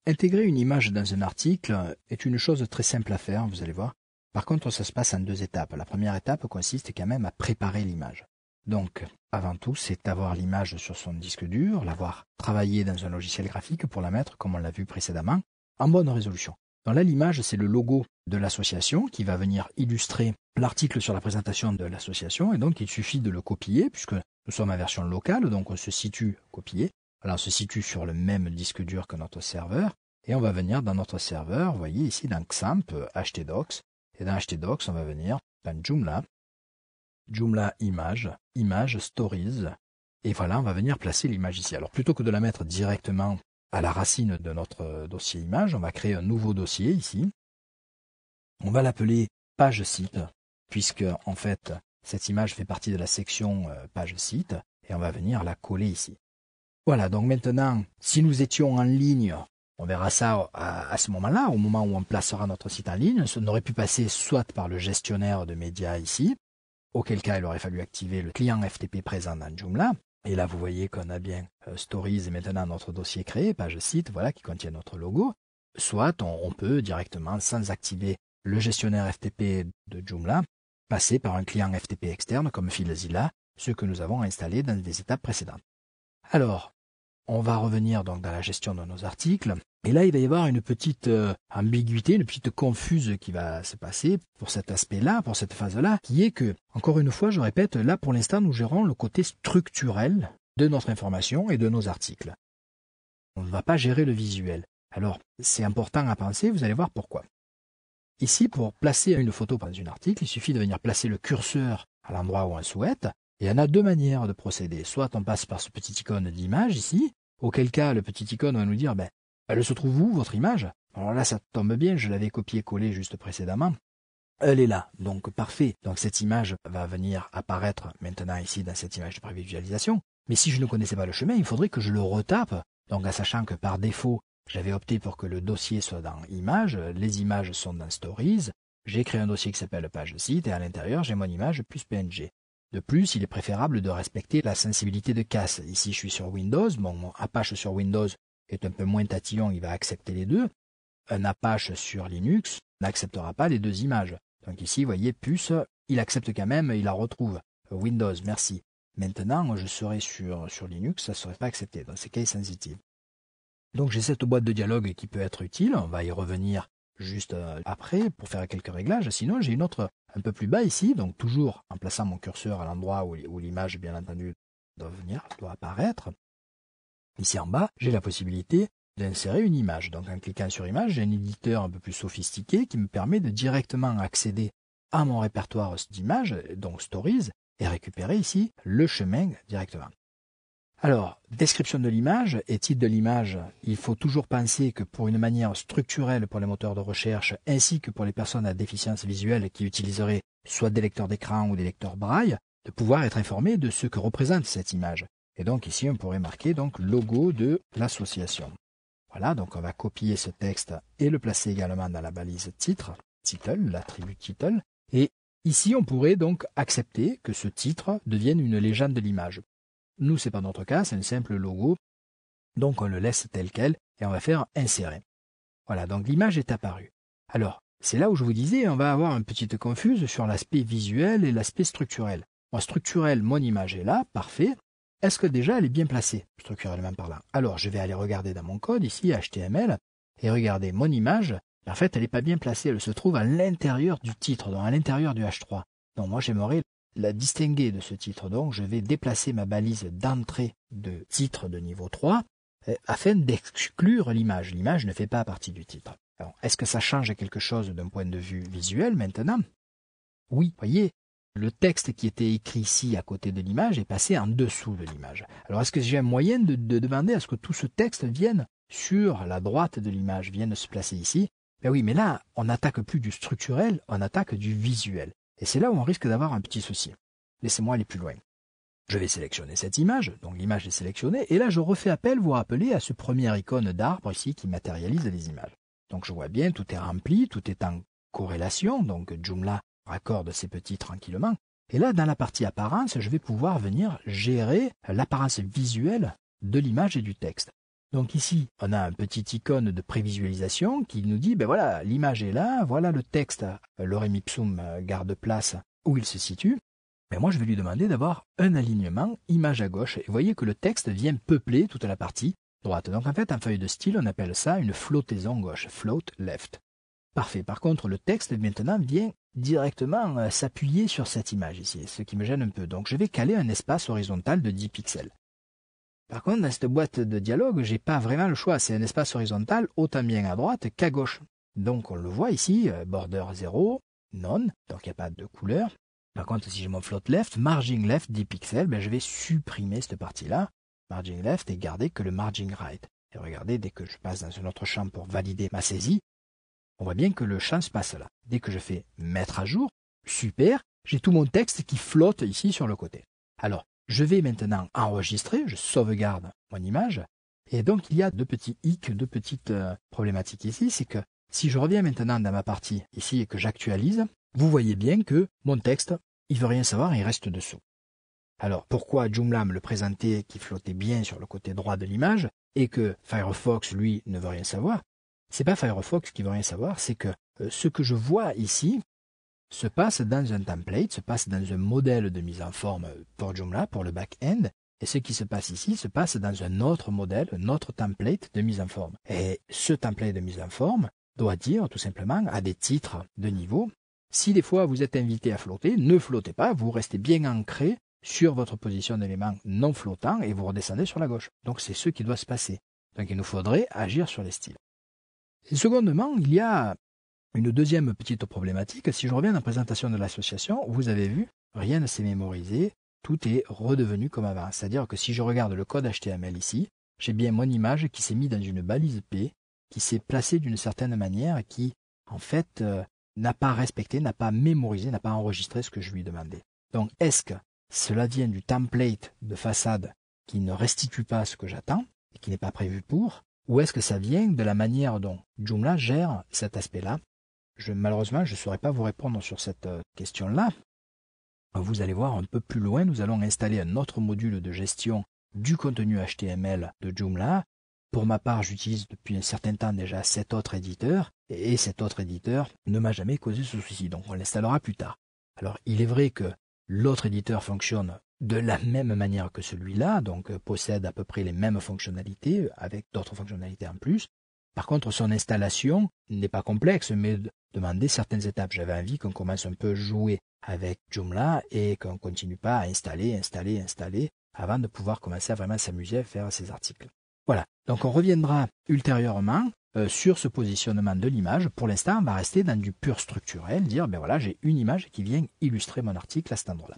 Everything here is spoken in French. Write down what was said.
Intégrer une image dans un article est une chose très simple à faire, vous allez voir. Par contre, ça se passe en 2 étapes. La première étape consiste quand même à préparer l'image. Donc, avant tout, c'est d'avoir l'image sur son disque dur, l'avoir travaillée dans un logiciel graphique pour la mettre, comme on l'a vu précédemment, en bonne résolution. Donc là, l'image, c'est le logo de l'association qui va venir illustrer l'article sur la présentation de l'association. Et donc, il suffit de le copier, puisque nous sommes en version locale, donc on se situe copié. Alors, on se situe sur le même disque dur que notre serveur. Et on va venir dans notre serveur, vous voyez ici, dans XAMPP, htdocs. Et dans htdocs, on va venir dans Joomla image, stories, et voilà, on va venir placer l'image ici. Alors plutôt que de la mettre directement à la racine de notre dossier image, on va créer un nouveau dossier ici. On va l'appeler page site, puisque en fait, cette image fait partie de la section page site, et on va venir la coller ici. Voilà, donc maintenant, si nous étions en ligne, on verra ça à ce moment-là, au moment où on placera notre site en ligne, on aurait pu passer soit par le gestionnaire de médias ici, auquel cas il aurait fallu activer le client FTP présent dans Joomla. Et là, vous voyez qu'on a bien Stories et maintenant notre dossier créé, page site, voilà, qui contient notre logo. Soit on peut directement, sans activer le gestionnaire FTP de Joomla, passer par un client FTP externe comme FileZilla, ce que nous avons installé dans les étapes précédentes. Alors, on va revenir donc dans la gestion de nos articles. Et là, il va y avoir une petite ambiguïté, une petite confuse qui va se passer pour cet aspect-là, pour cette phase-là, qui est que, encore une fois, je répète, là pour l'instant, nous gérons le côté structurel de notre information et de nos articles. On ne va pas gérer le visuel. Alors, c'est important à penser, vous allez voir pourquoi. Ici, pour placer une photo dans un article, il suffit de venir placer le curseur à l'endroit où on souhaite. Et il y en a 2 manières de procéder. Soit on passe par ce petit icône d'image ici, auquel cas le petit icône va nous dire elle se trouve où, votre image? Alors là, ça tombe bien, je l'avais copié-collé juste précédemment. Elle est là, donc parfait. Donc cette image va venir apparaître maintenant ici dans cette image de prévisualisation. Mais si je ne connaissais pas le chemin, il faudrait que je le retape. Donc en sachant que par défaut, j'avais opté pour que le dossier soit dans Images, les images sont dans Stories. J'ai créé un dossier qui s'appelle Page Site et à l'intérieur, j'ai mon image plus PNG. De plus, il est préférable de respecter la sensibilité de casse. Ici, je suis sur Windows. Mon Apache sur Windows est un peu moins tatillon, il va accepter les deux. Un Apache sur Linux n'acceptera pas les 2 images. Donc ici, vous voyez, puce, il accepte quand même, il la retrouve. Windows, merci. Maintenant, je serai sur Linux, ça ne serait pas accepté. Donc c'est case sensitive. Donc j'ai cette boîte de dialogue qui peut être utile. On va y revenir juste après pour faire quelques réglages. Sinon, j'ai une autre un peu plus bas ici, donc toujours en plaçant mon curseur à l'endroit où l'image, bien entendu, doit apparaître. Ici en bas, j'ai la possibilité d'insérer une image. Donc en cliquant sur image, j'ai un éditeur un peu plus sophistiqué qui me permet de directement accéder à mon répertoire d'images, donc Stories, et récupérer ici le chemin directement. Alors, description de l'image et titre de l'image, il faut toujours penser que pour une manière structurelle pour les moteurs de recherche ainsi que pour les personnes à déficience visuelle qui utiliseraient soit des lecteurs d'écran ou des lecteurs braille, de pouvoir être informé de ce que représente cette image. Et donc ici, on pourrait marquer donc logo de l'association. Voilà, donc on va copier ce texte et le placer également dans la balise titre, l'attribut title. Et ici, on pourrait donc accepter que ce titre devienne une légende de l'image. Nous, c'est pas notre cas, c'est un simple logo. Donc, on le laisse tel quel et on va faire insérer. Voilà, donc l'image est apparue. Alors, c'est là où je vous disais, on va avoir une petite confuse sur l'aspect visuel et l'aspect structurel. Bon, structurel, mon image est là, parfait. Est-ce que déjà elle est bien placée, structurellement parlant? Alors, je vais aller regarder dans mon code, ici, HTML, et regarder mon image. En fait, elle n'est pas bien placée, elle se trouve à l'intérieur du titre, donc à l'intérieur du H3. Donc, moi, j'aimerais la distinguer de ce titre. Donc, je vais déplacer ma balise d'entrée de titre de niveau 3 afin d'exclure l'image. L'image ne fait pas partie du titre. Alors, est-ce que ça change quelque chose d'un point de vue visuel maintenant? Oui, voyez, le texte qui était écrit ici à côté de l'image est passé en dessous de l'image. Alors, est-ce que j'ai un moyen de demander à ce que tout ce texte vienne sur la droite de l'image, vienne se placer ici? Ben oui, mais là, on n'attaque plus du structurel, on attaque du visuel. Et c'est là où on risque d'avoir un petit souci. Laissez-moi aller plus loin. Je vais sélectionner cette image, donc l'image est sélectionnée, et là je refais appel, vous vous rappelez, à ce premier icône d'arbre ici qui matérialise les images. Donc je vois bien, tout est rempli, tout est en corrélation, donc Joomla raccorde ces petits tranquillement. Et là, dans la partie apparence, je vais pouvoir venir gérer l'apparence visuelle de l'image et du texte. Donc ici, on a un petit icône de prévisualisation qui nous dit, ben voilà, l'image est là, voilà le texte, lorem ipsum garde place où il se situe. Mais moi, je vais lui demander d'avoir un alignement image à gauche. Et vous voyez que le texte vient peupler toute la partie droite. Donc en fait, en feuille de style, on appelle ça une flottaison gauche, float left. Parfait. Par contre, le texte maintenant vient directement s'appuyer sur cette image ici, ce qui me gêne un peu. Donc je vais caler un espace horizontal de 10 pixels. Par contre, dans cette boîte de dialogue, j'ai pas vraiment le choix. C'est un espace horizontal autant bien à droite qu'à gauche. Donc on le voit ici, border 0, none, donc il n'y a pas de couleur. Par contre, si je mon float left, margin left 10 pixels, ben je vais supprimer cette partie-là, margin left, et garder que le margin right. Et regardez, dès que je passe dans un autre champ pour valider ma saisie, on voit bien que le champ se passe là. Dès que je fais mettre à jour, super, j'ai tout mon texte qui flotte ici sur le côté. Alors, je vais maintenant enregistrer, je sauvegarde mon image, et donc il y a deux petits hicks, deux petites problématiques ici, c'est que si je reviens maintenant dans ma partie ici et que j'actualise, vous voyez bien que mon texte, il veut rien savoir, il reste dessous. Alors pourquoi Joomla me le présentait qui flottait bien sur le côté droit de l'image et que Firefox, lui, ne veut rien savoir? C'est pas Firefox qui veut rien savoir, c'est que ce que je vois ici se passe dans un template, se passe dans un modèle de mise en forme pour Joomla, pour le back-end, et ce qui se passe ici se passe dans un autre modèle, un autre template de mise en forme. Et ce template de mise en forme doit dire tout simplement à des titres de niveau, si des fois vous êtes invité à flotter, ne flottez pas, vous restez bien ancré sur votre position d'élément non flottant et vous redescendez sur la gauche. Donc c'est ce qui doit se passer. Donc il nous faudrait agir sur les styles. Et secondement, il y a une deuxième petite problématique. Si je reviens dans la présentation de l'association, vous avez vu, rien ne s'est mémorisé, tout est redevenu comme avant. C'est-à-dire que si je regarde le code HTML ici, j'ai bien mon image qui s'est mise dans une balise P, qui s'est placée d'une certaine manière, qui en fait n'a pas respecté, n'a pas mémorisé, n'a pas enregistré ce que je lui demandais. Donc est-ce que cela vient du template de façade qui ne restitue pas ce que j'attends et qui n'est pas prévu pour, ou est-ce que ça vient de la manière dont Joomla gère cet aspect-là? Malheureusement, je ne saurais pas vous répondre sur cette question-là. Vous allez voir un peu plus loin, nous allons installer un autre module de gestion du contenu HTML de Joomla. Pour ma part, j'utilise depuis un certain temps déjà cet autre éditeur, et cet autre éditeur ne m'a jamais causé ce souci, donc on l'installera plus tard. Alors, il est vrai que l'autre éditeur fonctionne de la même manière que celui-là, donc possède à peu près les mêmes fonctionnalités, avec d'autres fonctionnalités en plus. Par contre, son installation n'est pas complexe, mais demandait certaines étapes. J'avais envie qu'on commence un peu à jouer avec Joomla et qu'on ne continue pas à installer, avant de pouvoir commencer à vraiment s'amuser à faire ces articles. Voilà, donc on reviendra ultérieurement sur ce positionnement de l'image. Pour l'instant, on va rester dans du pur structurel, dire, ben voilà, j'ai une image qui vient illustrer mon article à cet endroit-là.